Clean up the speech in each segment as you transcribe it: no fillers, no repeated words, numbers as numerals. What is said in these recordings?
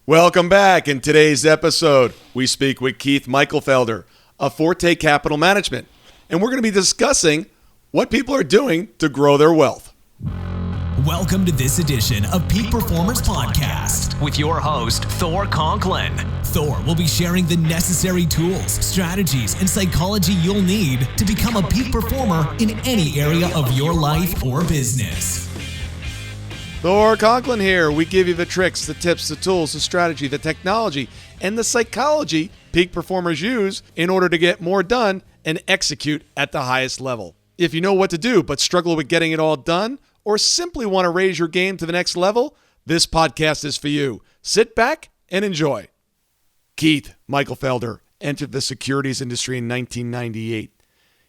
Welcome back. In today's episode, we speak with Keith Michelfelder of Forte Capital Management, and we're going to be discussing what people are doing to grow their wealth. Welcome to this edition of Peak Performers Podcast with your host, Thor Conklin. Thor will be sharing the necessary tools, strategies, and psychology you'll need to become a peak performer in any area of your life or business. Thor Conklin here. We give you the tricks, the tips, the tools, the strategy, the technology, and the psychology peak performers use in order to get more done and execute at the highest level. If you know what to do but struggle with getting it all done, or simply want to raise your game to the next level, this podcast is for you. Sit back and enjoy. Keith Michelfelder entered the securities industry in 1998.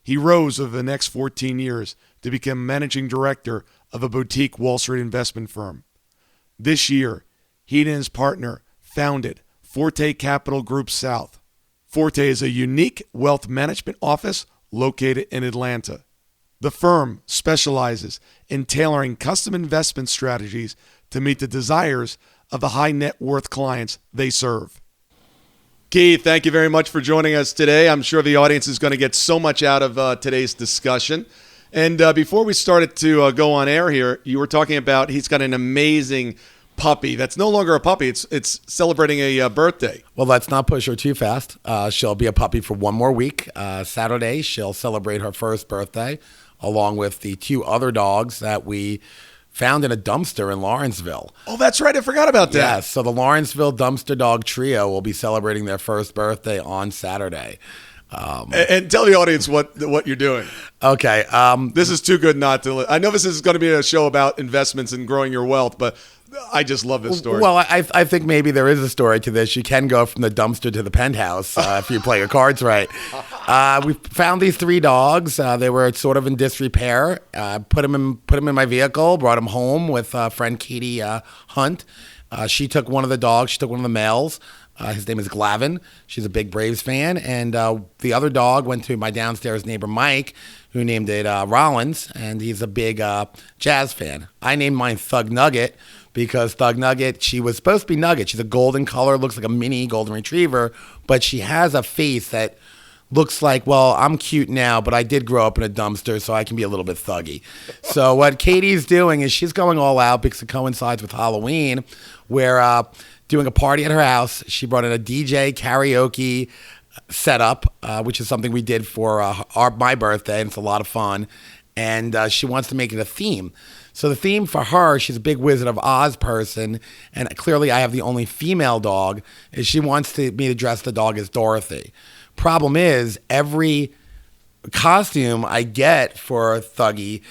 He rose over the next 14 years to become managing director of a boutique Wall Street investment firm. This year, he and his partner founded Forte Capital Group South. Forte is a unique wealth management office located in Atlanta. The firm specializes in tailoring custom investment strategies to meet the desires of the high net worth clients they serve. Keith, thank you very much for joining us today. I'm sure the audience is going to get so much out of today's discussion. And before we started to go on air here, you were talking about he's got an amazing puppy that's no longer a puppy. It's celebrating a birthday. Well, let's not push her too fast. She'll be a puppy for one more week. Saturday, she'll celebrate her first birthday, along with the two other dogs that we found in a dumpster in Lawrenceville. Oh, that's right. I forgot about that. Yes, so the Lawrenceville Dumpster Dog Trio will be celebrating their first birthday on Saturday. And tell the audience what you're doing. Okay. This is too good not to. I know this is going to be a show about investments and growing your wealth, but I just love this story. Well, I think maybe there is a story to this. You can go from the dumpster to the penthouse if you play your cards right. We found these three dogs. They were sort of in disrepair. Put them in my vehicle, brought them home with friend Katie Hunt. She took one of the dogs. She took one of the males. His name is Glavin. She's a big Braves fan. And the other dog went to my downstairs neighbor, Mike, who named it Rollins, and he's a big jazz fan. I named mine Thug Nugget because Thug Nugget, she was supposed to be Nugget. She's a golden color, looks like a mini golden retriever, but she has a face that looks like, well, I'm cute now, but I did grow up in a dumpster, so I can be a little bit thuggy. So what Katie's doing is she's going all out because it coincides with Halloween. We're doing a party at her house. She brought in a DJ karaoke setup, which is something we did for my birthday, and it's a lot of fun. And she wants to make it a theme. So the theme for her, she's a big Wizard of Oz person, and clearly I have the only female dog, is she wants me to dress the dog as Dorothy. Problem is, every costume I get for Thuggy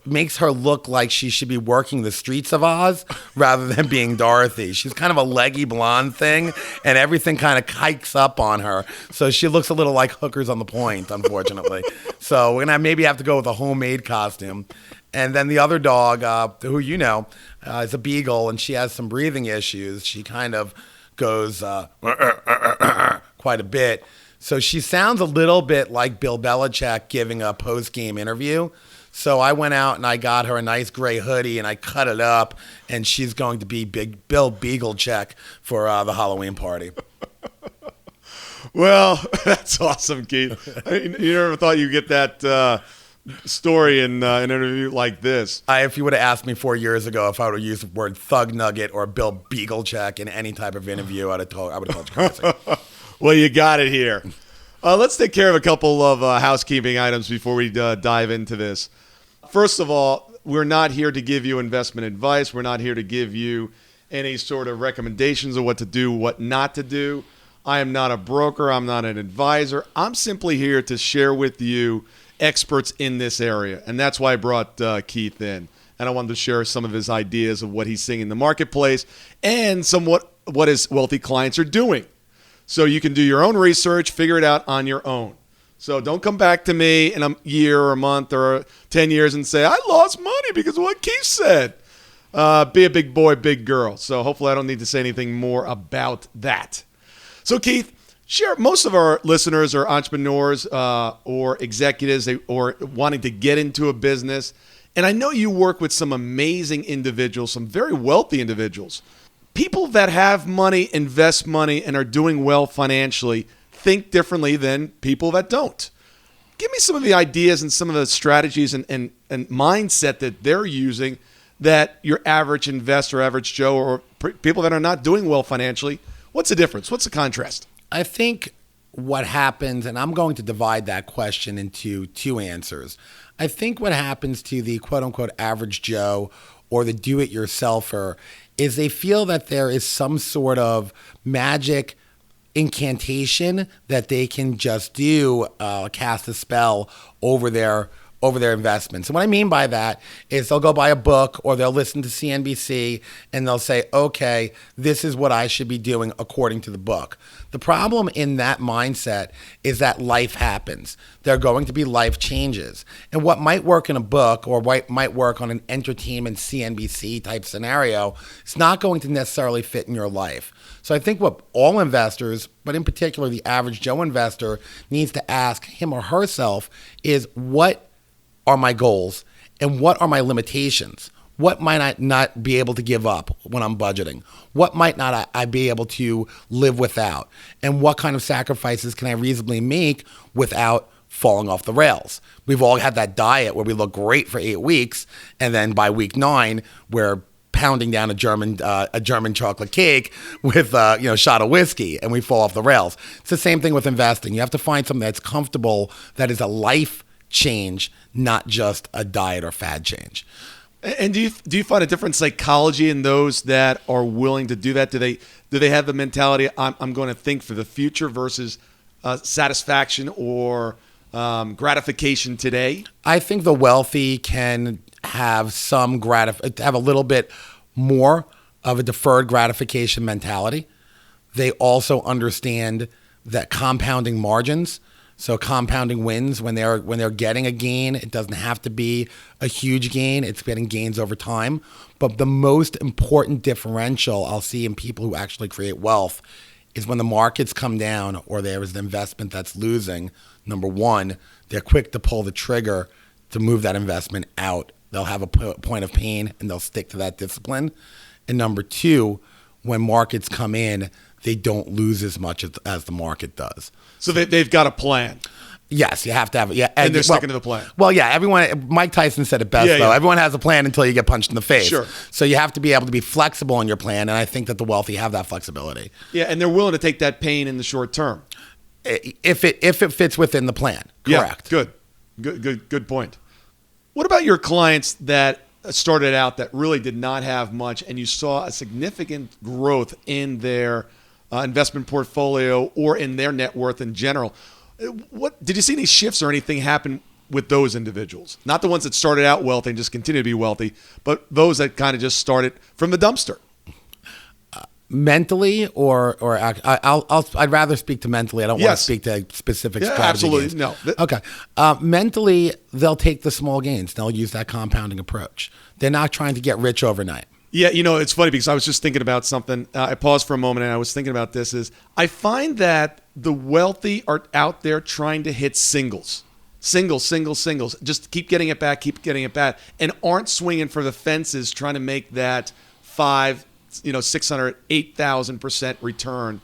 makes her look like she should be working the streets of Oz rather than being Dorothy. She's kind of a leggy blonde thing, and everything kind of hikes up on her. So she looks a little like Hookers on the Point, unfortunately. So we're going to maybe have to go with a homemade costume. And then the other dog, who you know, is a beagle, and she has some breathing issues. She kind of goes quite a bit. So she sounds a little bit like Bill Belichick giving a post-game interview. So I went out and I got her a nice gray hoodie and I cut it up, and she's going to be Big Bill Beaglecheck for the Halloween party. Well, that's awesome, Keith. You never thought you'd get that story in an interview like this. If you would have asked me 4 years ago if I would have used the word Thug Nugget or Bill Beaglecheck in any type of interview, I would have told you crazy. Well, you got it here. Let's take care of a couple of housekeeping items before we dive into this. First of all, we're not here to give you investment advice. We're not here to give you any sort of recommendations of what to do, what not to do. I am not a broker. I'm not an advisor. I'm simply here to share with you experts in this area. And that's why I brought Keith in. And I wanted to share some of his ideas of what he's seeing in the marketplace and somewhat what his wealthy clients are doing. So you can do your own research, figure it out on your own. So don't come back to me in a year or a month or 10 years and say, I lost money because of what Keith said. Be a big boy, big girl. So hopefully I don't need to say anything more about that. So Keith, sure, most of our listeners are entrepreneurs or executives or wanting to get into a business. And I know you work with some amazing individuals, some very wealthy individuals. people that have money, invest money, and are doing well financially think differently than people that don't. Give me some of the ideas and some of the strategies and mindset that they're using that your average investor, average Joe, or people that are not doing well financially, what's the difference? What's the contrast? I think what happens, and I'm going to divide that question into two answers. I think what happens to the quote-unquote average Joe or the do-it-yourselfer is they feel that there is some sort of magic incantation that they can just do, cast a spell over their investments. And what I mean by that is they'll go buy a book or they'll listen to CNBC and they'll say, okay, this is what I should be doing according to the book. The problem in that mindset is that life happens. There are going to be life changes. And what might work in a book or what might work on an entertainment CNBC type scenario, it's not going to necessarily fit in your life. So I think what all investors, but in particular the average Joe investor, needs to ask him or herself is, what are my goals and what are my limitations? What might I not be able to give up when I'm budgeting? What might not I be able to live without? And what kind of sacrifices can I reasonably make without falling off the rails? We've all had that diet where we look great for 8 weeks, and then by week 9, we're pounding down a German chocolate cake with a shot of whiskey, and we fall off the rails. It's the same thing with investing. You have to find something that's comfortable, that is a life change, not just a diet or fad change. And do you find a different psychology in those that are willing to do that? Do they have the mentality, I'm going to think for the future versus satisfaction or gratification today? I think the wealthy can have have a little bit more of a deferred gratification mentality. They also understand that compounding margins. So compounding wins, when they're getting a gain, it doesn't have to be a huge gain. It's getting gains over time. But the most important differential I'll see in people who actually create wealth is when the markets come down or there is an investment that's losing. Number one, they're quick to pull the trigger to move that investment out. They'll have a point of pain and they'll stick to that discipline. And number two, when markets come in, they don't lose as much as the market does. So they've got a plan. Yes, you have to have it. Yeah, and they're sticking to the plan. Well, yeah, everyone. Mike Tyson said it best, though. Yeah. Everyone has a plan until you get punched in the face. Sure. So you have to be able to be flexible in your plan, and I think that the wealthy have that flexibility. Yeah, and they're willing to take that pain in the short term. If it fits within the plan. Correct. Yeah, good point. What about your clients that started out that really did not have much, and you saw a significant growth in their investment portfolio or in their net worth in general? What did you see any shifts or anything happen with those individuals? Not the ones that started out wealthy and just continue to be wealthy, but those that kind of just started from the dumpster. Mentally, or I'd rather speak to mentally. I don't want to speak to specific strategy. Absolutely, gains. no. Okay, mentally, they'll take the small gains. They'll use that compounding approach. They're not trying to get rich overnight. Yeah, it's funny because I was just thinking about something. I paused for a moment and I was thinking about this. I find that the wealthy are out there trying to hit singles. Singles. Just keep getting it back, and aren't swinging for the fences trying to make that 600, 8,000% return,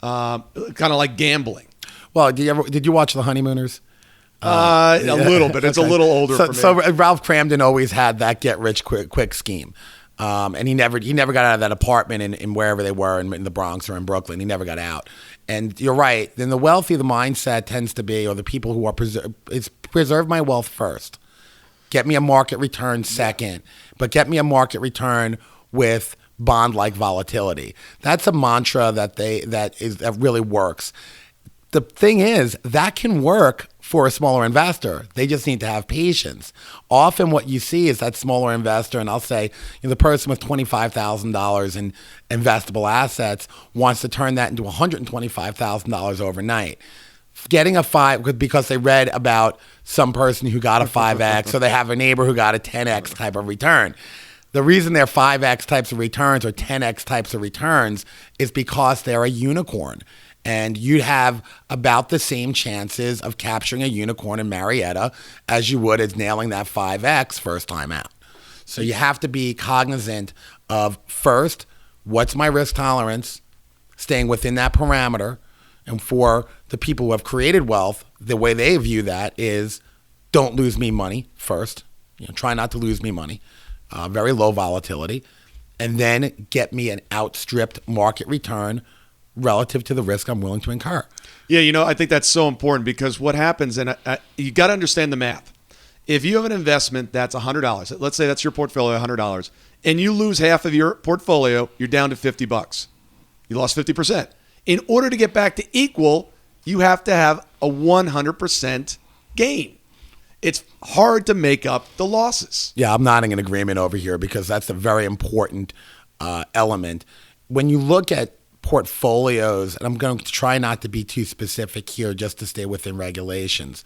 kind of like gambling. Well, did you watch The Honeymooners? A little bit. It's okay. A little older for me. So Ralph Cramden always had that get rich quick scheme. And he never got out of that apartment in wherever they were in the Bronx or in Brooklyn. He never got out. And you're right. Then the wealthy, the mindset tends to be, or the people who are preserve my wealth first. Get me a market return second, but get me a market return with bond-like volatility. That's a mantra that really works. The thing is, that can work for a smaller investor. They just need to have patience. Often what you see is that smaller investor, and I'll say the person with $25,000 in investable assets wants to turn that into $125,000 overnight. Getting a 5, because they read about some person who got a 5X, or they have a neighbor who got a 10X type of return. The reason they're 5X types of returns or 10X types of returns is because they're a unicorn. And you'd have about the same chances of capturing a unicorn in Marietta as you would as nailing that 5X first time out. So you have to be cognizant of, first, what's my risk tolerance, staying within that parameter. And for the people who have created wealth, the way they view that is don't lose me money first. Try not to lose me money. Very low volatility. And then get me an outstripped market return relative to the risk I'm willing to incur. Yeah, I think that's so important because what happens, and you got to understand the math. If you have an investment that's $100, let's say that's your portfolio, $100, and you lose half of your portfolio, you're down to $50. You lost 50%. In order to get back to equal, you have to have a 100% gain. It's hard to make up the losses. Yeah, I'm nodding in agreement over here because that's a very important element. When you look at portfolios, and I'm going to try not to be too specific here just to stay within regulations,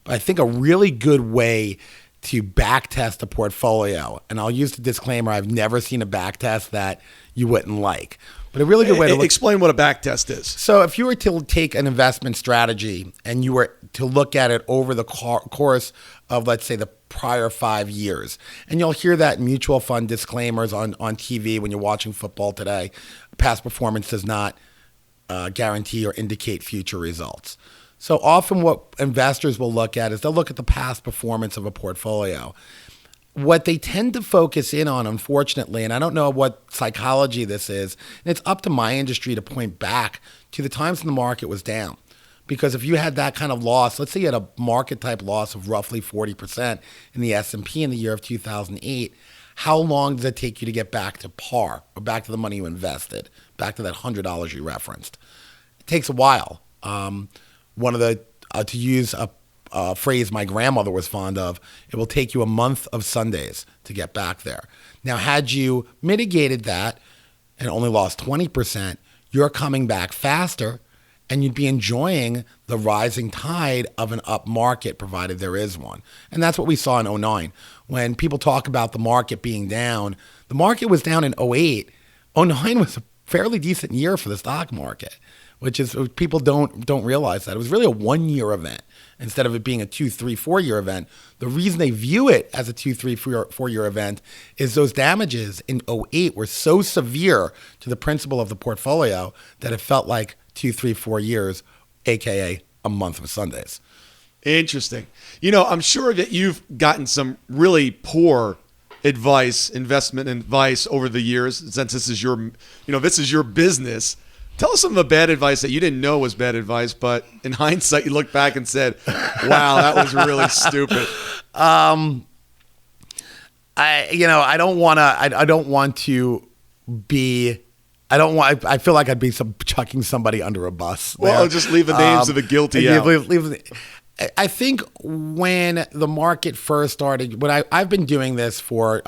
but I think a really good way to back test a portfolio, and I'll use the disclaimer, I've never seen a back test that you wouldn't like. But a really good way to explain what a back test is. So if you were to take an investment strategy and you were to look at it over the course of, let's say, the prior 5 years, and you'll hear that in mutual fund disclaimers on TV when you're watching football today, past performance does not guarantee or indicate future results. So often what investors will look at is they'll look at the past performance of a portfolio. What they tend to focus in on, unfortunately, and I don't know what psychology this is, and it's up to my industry to point back to the times when the market was down. Because if you had that kind of loss, let's say you had a market type loss of roughly 40% in the S&P in the year of 2008, how long does it take you to get back to par or back to the money you invested, back to that $100 you referenced? It takes a while. To use a phrase my grandmother was fond of, it will take you a month of Sundays to get back there. Now, had you mitigated that and only lost 20%, you're coming back faster and you'd be enjoying the rising tide of an up market, provided there is one. And that's what we saw in 2009. When people talk about the market being down, the market was down in 2008. 2009 was a fairly decent year for the stock market, which is people don't realize that. It was really a 1-year event instead of it being a 2, 3, 4-year event. The reason they view it as a 2, 3, 4-year event is those damages in 2008 were so severe to the principle of the portfolio that it felt like 2, 3, 4 years, aka a month of Sundays. Interesting. I'm sure that you've gotten some really poor investment advice over the years, since this is your business. Tell us some of the bad advice that you didn't know was bad advice, but in hindsight, you look back and said, wow, that was really stupid. I feel like I'd be chucking somebody under a bus. Well, just leave the names of the guilty out. I think when the market first started, I've been doing this for,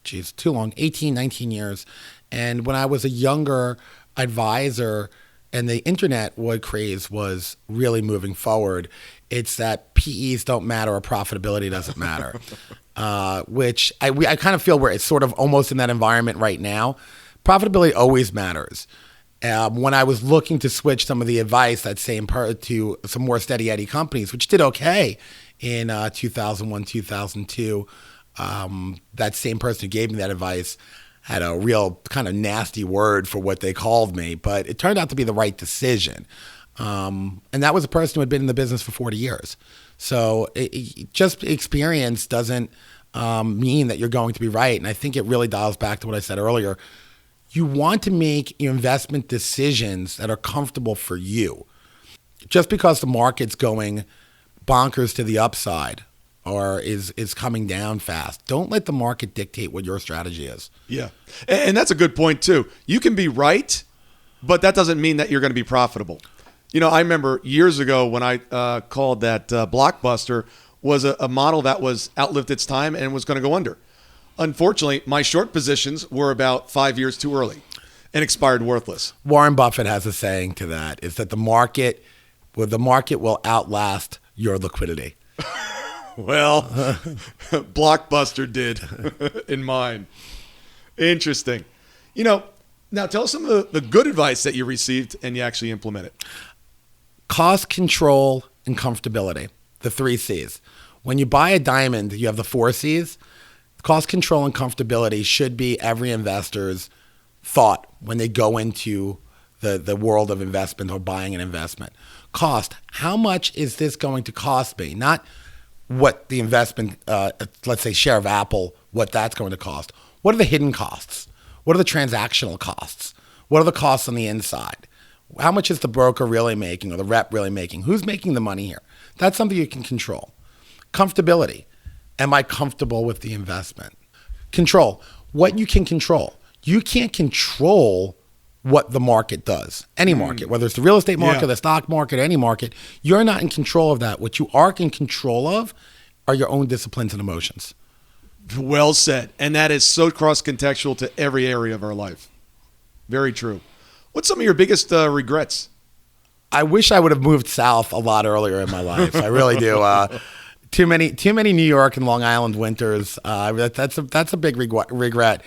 too long, 18, 19 years. And when I was a younger advisor and the internet craze was really moving forward, it's that PEs don't matter or profitability doesn't matter, which I kind of feel where it's sort of almost in that environment right now. Profitability always matters. When I was looking to switch some of the advice to some more steady Eddie companies, which did okay in 2001, 2002, that same person who gave me that advice had a real kind of nasty word for what they called me, but it turned out to be the right decision. And that was a person who had been in the business for 40 years. So just experience doesn't mean that you're going to be right. And I think it really dials back to what I said earlier. You want to make your investment decisions that are comfortable for you. Just because the market's going bonkers to the upside or is coming down fast, don't let the market dictate what your strategy is. Yeah. And that's a good point too. You can be right, but that doesn't mean that you're going to be profitable. I remember years ago when I called that Blockbuster was a model that was outlived its time and was going to go under. Unfortunately, my short positions were about 5 years too early and expired worthless. Warren Buffett has a saying to that, is that the market will outlast your liquidity. Well, Blockbuster did in mine. Interesting. Now tell us some of the good advice that you received and you actually implemented. Cost control and comfortability, the 3 C's. When you buy a diamond, you have the 4 C's. Cost control and comfortability should be every investor's thought when they go into the world of investment or buying an investment. Cost. How much is this going to cost me? Not what the investment, let's say share of Apple, what that's going to cost. What are the hidden costs? What are the transactional costs? What are the costs on the inside? How much is the broker really making or the rep really making? Who's making the money here? That's something you can control. Comfortability. Am I comfortable with the investment? Control. What you can control. You can't control what the market does. Any market, whether it's the real estate market, the stock market, any market, you're not in control of that. What you are in control of are your own disciplines and emotions. Well said. And that is so cross-contextual to every area of our life. Very true. What's some of your biggest regrets? I wish I would have moved south a lot earlier in my life. I really do. Too many New York and Long Island winters. That's a big regret.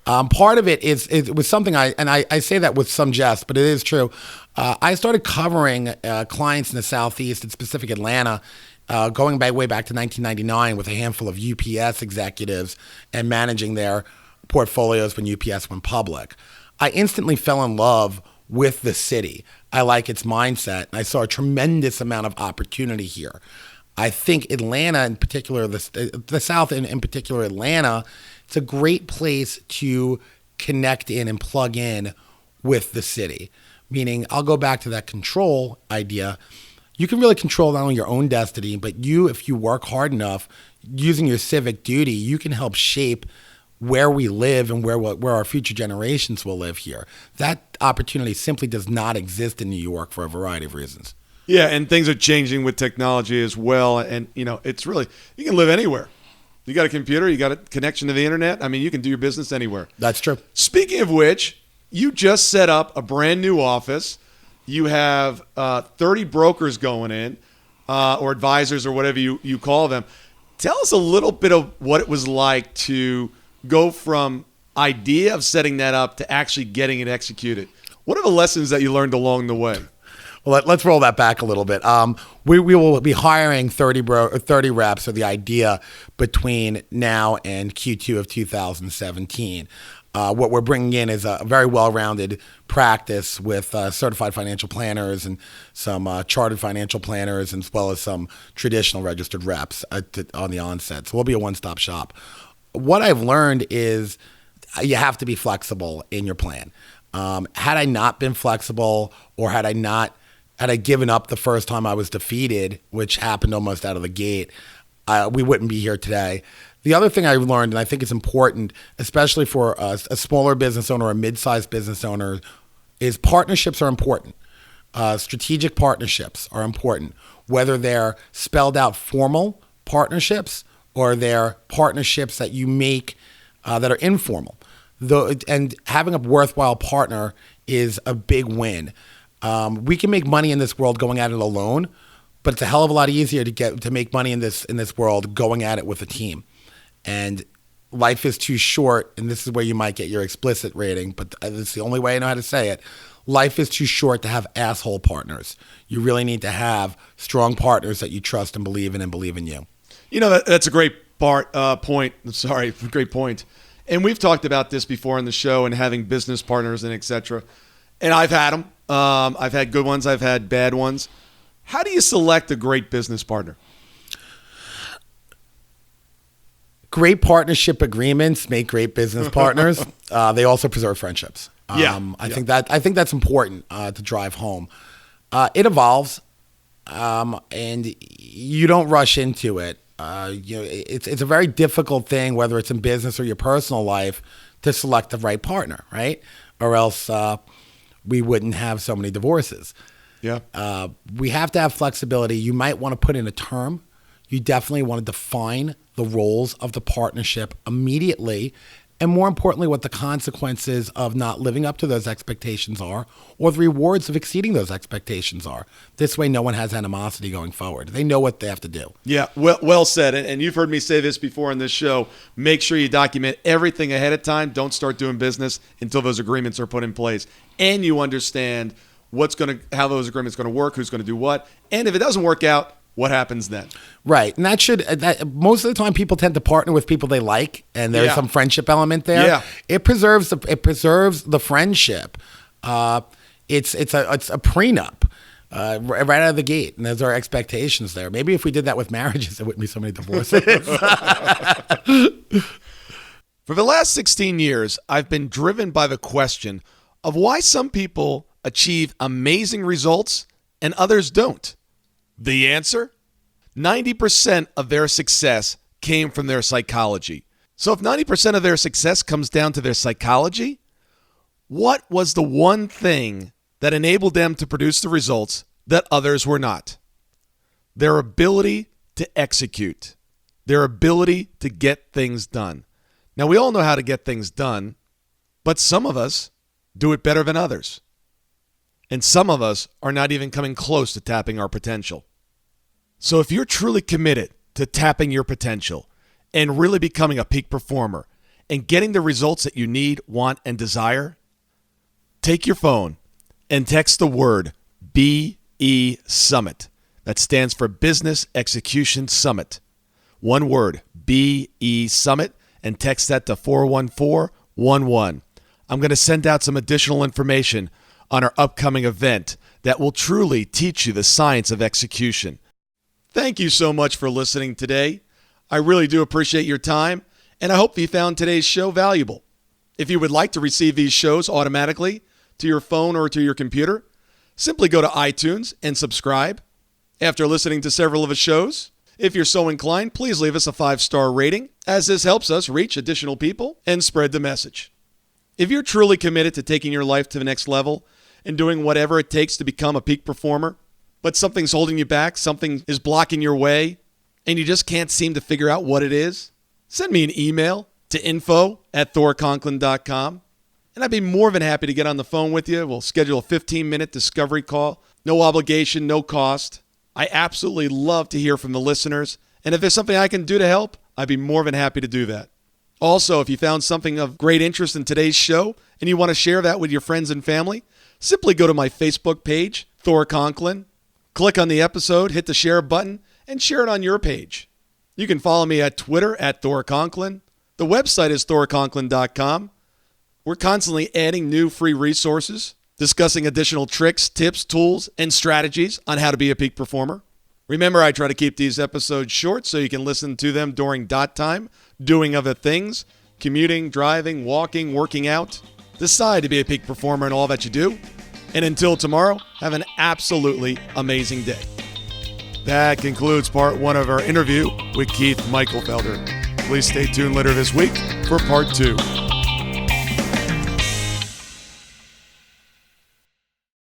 Part of it was something I say that with some jest, but it is true. I started covering clients in the Southeast, and specific Atlanta, going way back to 1999 with a handful of UPS executives and managing their portfolios when UPS went public. I instantly fell in love with the city. I like its mindset, and I saw a tremendous amount of opportunity here. I think Atlanta in particular, the South in particular, Atlanta, it's a great place to connect in and plug in with the city. Meaning, I'll go back to that control idea. You can really control not only your own destiny, but if you work hard enough, using your civic duty, you can help shape where we live and where our future generations will live here. That opportunity simply does not exist in New York for a variety of reasons. Yeah, and things are changing with technology as well. And, it's really, you can live anywhere. You got a computer, you got a connection to the internet. I mean, you can do your business anywhere. That's true. Speaking of which, you just set up a brand new office. You have 30 brokers going in, or advisors or whatever you call them. Tell us a little bit of what it was like to go from idea of setting that up to actually getting it executed. What are the lessons that you learned along the way? Well, let's roll that back a little bit. We will be hiring 30 reps, or the idea, between now and Q2 of 2017. What we're bringing in is a very well-rounded practice with certified financial planners and some chartered financial planners, as well as some traditional registered reps on the onset. So we'll be a one-stop shop. What I've learned is you have to be flexible in your plan. Had I not been flexible, or had I given up the first time I was defeated, which happened almost out of the gate, we wouldn't be here today. The other thing I learned, and I think it's important, especially for a smaller business owner or a mid-sized business owner, is partnerships are important. Strategic partnerships are important, whether they're spelled out formal partnerships or they're partnerships that you make that are informal. And having a worthwhile partner is a big win. We can make money in this world going at it alone, but it's a hell of a lot easier to make money in this world going at it with a team. And life is too short, and this is where you might get your explicit rating, but it's the only way I know how to say it. Life is too short to have asshole partners. You really need to have strong partners that you trust and believe in you. That's a great point. Sorry, great point. And we've talked about this before in the show, and having business partners and et cetera. And I've had them. I've had good ones. I've had bad ones. How do you select a great business partner? Great partnership agreements make great business partners. They also preserve friendships. I think that's important to drive home. It evolves, and you don't rush into it. It's a very difficult thing, whether it's in business or your personal life, to select the right partner, right? Or else we wouldn't have so many divorces. Yeah. We have to have flexibility. You might want to put in a term. You definitely want to define the roles of the partnership immediately, and more importantly, what the consequences of not living up to those expectations are, or the rewards of exceeding those expectations are. This way, no one has animosity going forward. They know what they have to do. Yeah, well said. And you've heard me say this before in this show. Make sure you document everything ahead of time. Don't start doing business until those agreements are put in place, and you understand how those agreements are going to work, who's going to do what. And if it doesn't work out, what happens then? Right. And that most of the time people tend to partner with people they like, and there's some friendship element there. Yeah. It preserves the friendship. It's a prenup. Right out of the gate, and there's our expectations there. Maybe if we did that with marriages, there wouldn't be so many divorces. For the last 16 years, I've been driven by the question of why some people achieve amazing results and others don't. The answer? 90% of their success came from their psychology. So if 90% of their success comes down to their psychology, what was the one thing that enabled them to produce the results that others were not? Their ability to execute. Their ability to get things done. Now, we all know how to get things done, but some of us do it better than others. And some of us are not even coming close to tapping our potential. So if you're truly committed to tapping your potential and really becoming a peak performer and getting the results that you need, want, and desire, take your phone and text the word BESUMMIT. That stands for Business Execution Summit. One word, BESUMMIT, and text that to 41411. I'm going to send out some additional information on our upcoming event that will truly teach you the science of execution. Thank you so much for listening today. I really do appreciate your time, and I hope you found today's show valuable. If you would like to receive these shows automatically to your phone or to your computer, simply go to iTunes and subscribe. After listening to several of the shows, if you're so inclined, please leave us a 5-star rating, as this helps us reach additional people and spread the message. If you're truly committed to taking your life to the next level and doing whatever it takes to become a peak performer, but something's holding you back, something is blocking your way, and you just can't seem to figure out what it is, send me an email to info@thorconklin.com, and I'd be more than happy to get on the phone with you. We'll schedule a 15-minute discovery call. No obligation, no cost. I absolutely love to hear from the listeners, and if there's something I can do to help, I'd be more than happy to do that. Also, if you found something of great interest in today's show and you want to share that with your friends and family, simply go to my Facebook page, Thor Conklin, click on the episode, hit the share button, and share it on your page. You can follow me at Twitter at Thor Conklin. The website is thorconklin.com. We're constantly adding new free resources, discussing additional tricks, tips, tools, and strategies on how to be a peak performer. Remember, I try to keep these episodes short so you can listen to them during dot time, doing other things, commuting, driving, walking, working out. Decide to be a peak performer in all that you do. And until tomorrow, have an absolutely amazing day. That concludes part 1 of our interview with Keith Michelfelder. Please stay tuned later this week for part 2.